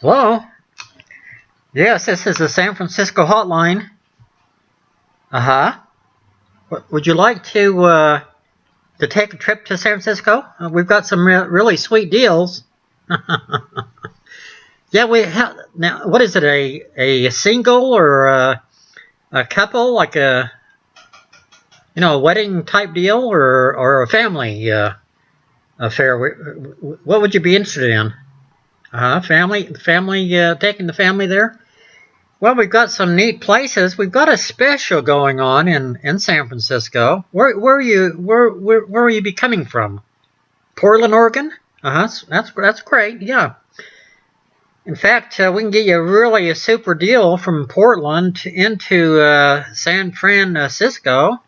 Hello? Yes, this is the San Francisco hotline. Uh-huh. Would you like to take a trip to San Francisco? We've got some really sweet deals. Yeah, we have. Now, what is it, a single or a couple, like a wedding type deal, or a family affair? What would you be interested in? Family, taking the family there? Well, we've got some neat places. We've got a special going on in San Francisco. Where are you be coming from? Portland, Oregon? That's great. Yeah. In fact, we can get you really a super deal from Portland into San Francisco.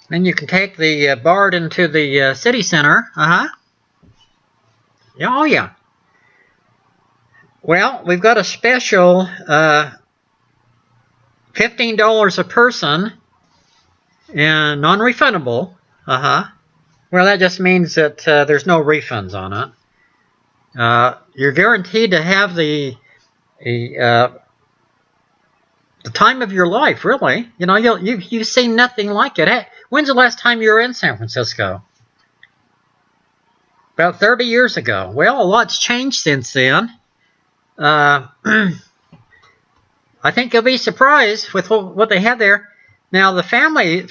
Then you can take the BART into the city center. Yeah, oh yeah. Well, we've got a special $15 a person and non-refundable. Well, that just means that there's no refunds on it. You're guaranteed to have the time of your life, really. You know, you've seen nothing like it. Hey, when's the last time you were in San Francisco? About 30 years ago. Well, a lot's changed since then. I think you'll be surprised with what they have there. Now, the family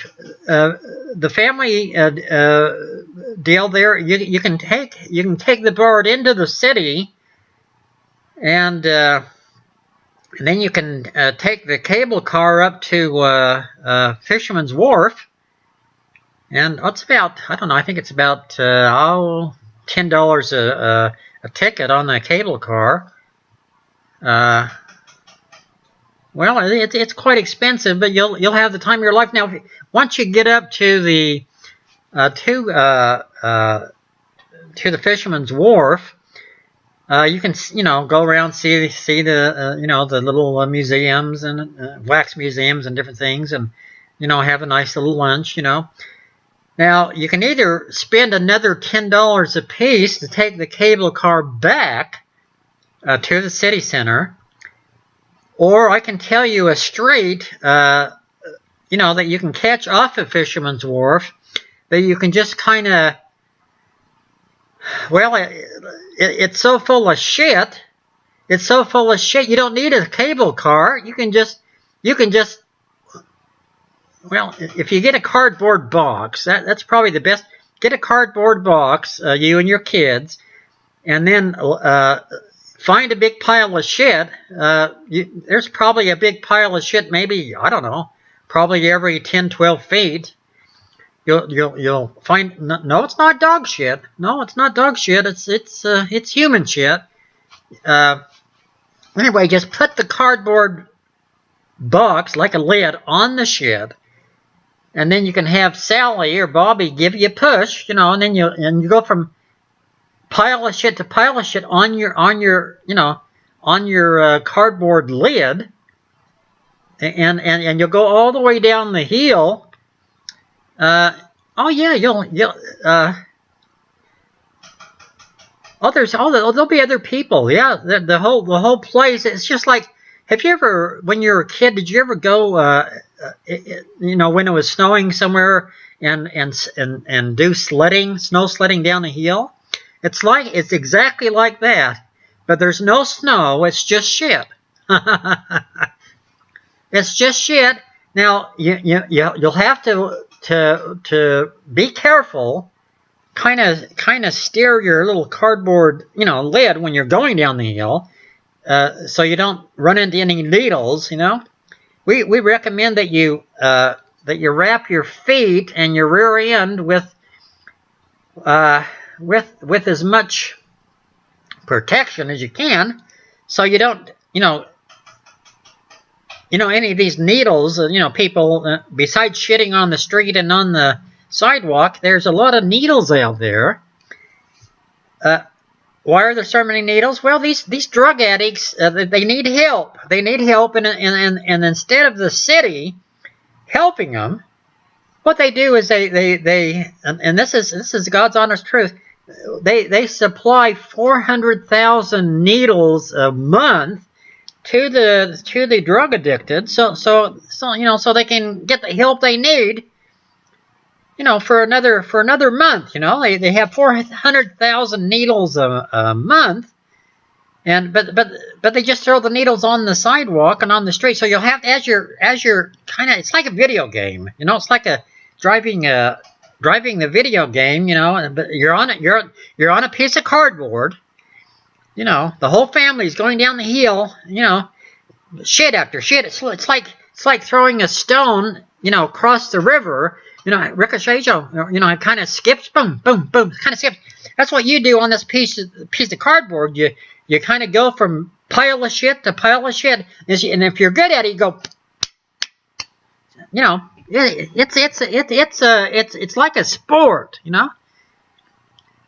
deal there, you can take the BART into the city, and then you can take the cable car up to Fisherman's Wharf, and it's about, I don't know, I think it's about $10 a ticket on the cable car. Well, it's quite expensive, but you'll have the time of your life. Now, once you get up to the Fisherman's Wharf, you can go around see the the little museums and wax museums and different things, and have a nice little lunch. Now you can either spend another $10 a piece to take the cable car back to the city center, or I can tell you a street, that you can catch off at Fisherman's Wharf, that you can just kind of, well, it's so full of shit. It's so full of shit. You don't need a cable car. You can just, well, if you get a cardboard box, that's probably the best. Get a cardboard box, you and your kids, and then find a big pile of shit. There's probably a big pile of shit, maybe, I don't know, probably every 10, 12 feet. You'll find, no, it's not dog shit. No, it's not dog shit. It's human shit. Anyway, just put the cardboard box, like a lid, on the shit, and then you can have Sally or Bobby give you a push, and then you go from pile of shit to pile of shit on your cardboard lid, and you'll go all the way down the hill. Oh yeah, there'll be other people. Yeah, the whole place. It's just like, have you ever, when you were a kid, did you ever go, when it was snowing somewhere and do snow sledding down the hill? It's exactly like that, but there's no snow. It's just shit. It's just shit. Now you'll have to be careful. Kind of steer your little cardboard lid when you're going down the hill, so you don't run into any needles. We recommend that you wrap your feet and your rear end with as much protection as you can, so you don't any of these needles. People, besides shitting on the street and on the sidewalk, there's a lot of needles out there. Why are there so many needles? Well, these drug addicts, they need help. They need help, and instead of the city helping them, what they do is they and this is God's honest truth. they supply 400,000 needles a month to the drug addicted, so they can get the help they need, for another month. They have 400,000 needles a month, but they just throw the needles on the sidewalk and on the street. So you'll have, as you're it's like a video game. It's like driving the video game. But you're on a piece of cardboard. The whole family's going down the hill. Shit after shit. It's like throwing a stone. Across the river. It ricochets. It kind of skips. Boom, boom, boom. Kind of skips. That's what you do on this piece of cardboard. You kind of go from pile of shit to pile of shit, and if you're good at it, you go. It's like a sport.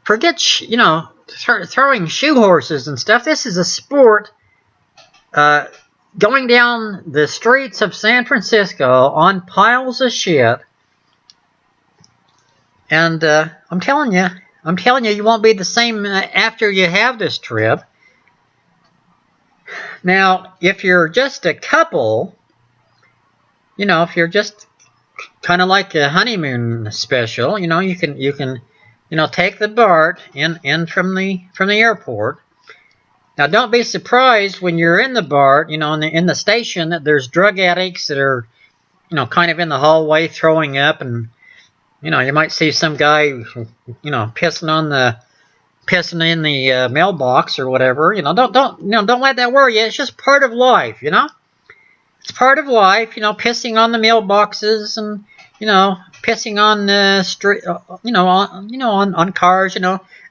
Forget throwing shoe horses and stuff. This is a sport. Going down the streets of San Francisco on piles of shit, and I'm telling you, you won't be the same after you have this trip. Now, if you're just a couple, if you're just kind of like a honeymoon special, you can take the BART in from the airport. Now, don't be surprised when you're in the BART, in the station, that there's drug addicts that are, kind of in the hallway throwing up, and you might see some guy, pissing in the mailbox or whatever. Don't let that worry you. It's just part of life. It's part of life. Pissing on the mailboxes and pissing on the street. On cars.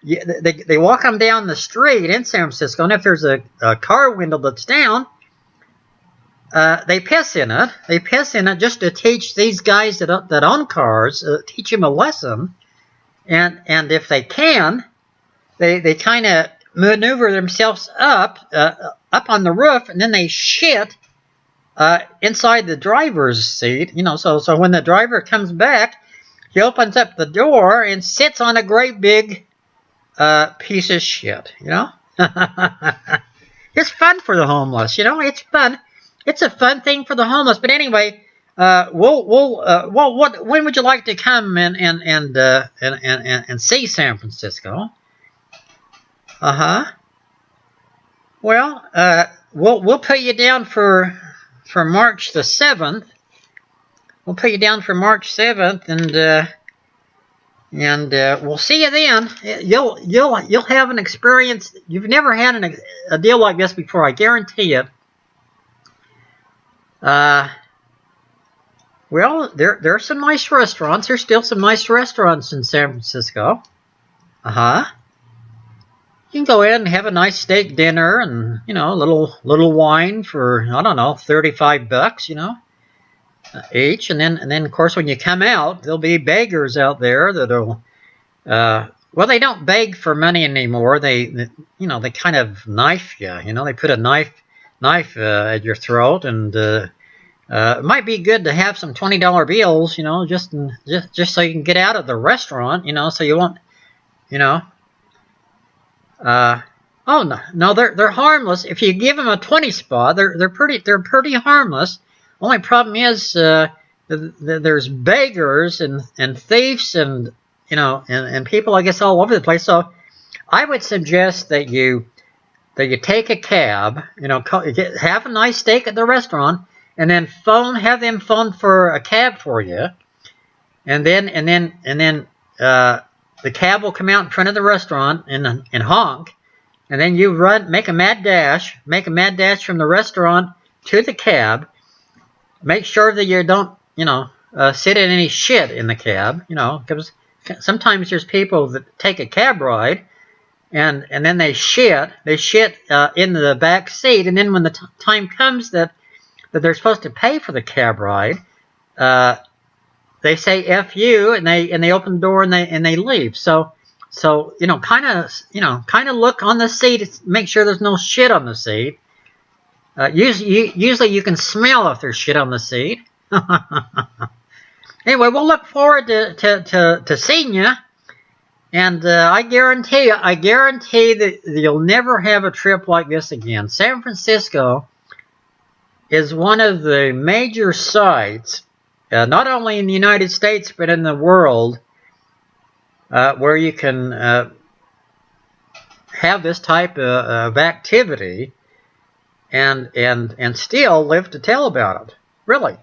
They walk them down the street in San Francisco, and if there's a car window that's down, they piss in it. They piss in it just to teach these guys that own cars, teach them a lesson. And if they can, they kind of maneuver themselves up on the roof, and then they shit inside the driver's seat. So when the driver comes back, he opens up the door and sits on a great big piece of shit. It's fun for the homeless. It's fun. It's a fun thing for the homeless. But anyway, when would you like to come and see San Francisco? Well, we'll put you down for March the 7th. We'll put you down for March 7th, and we'll see you then. You'll have an experience. You've never had a deal like this before, I guarantee it. Well, there are some nice restaurants. There's still some nice restaurants in San Francisco. You can go in and have a nice steak dinner, and a little wine for, I don't know, $35, each, and then of course when you come out, there'll be beggars out there that'll well, they don't beg for money anymore. They kind of knife you. They put a knife at your throat, and it might be good to have some $20 bills, just so you can get out of the restaurant, so you won't, oh no, they're harmless. If you give them a 20 spot, they're pretty harmless. Only problem is there's beggars and thieves and people, I guess, all over the place. So I would suggest that you take a cab, have a nice steak at the restaurant, and then have them phone for a cab for you, and then the cab will come out in front of the restaurant and honk, and then you make a mad dash from the restaurant to the cab. Make sure that you don't, sit in any shit in the cab, because sometimes there's people that take a cab ride, and then they shit in the back seat, and then when the time comes that they're supposed to pay for the cab ride, they say F you, and they open the door and they leave. So kind of look on the seat, make sure there's no shit on the seat. Usually you can smell if there's shit on the seat. Anyway, we'll look forward to seeing you, And I guarantee that you'll never have a trip like this again. San Francisco is one of the major sites, not only in the United States but in the world, where you can have this type of activity and still live to tell about it. Really.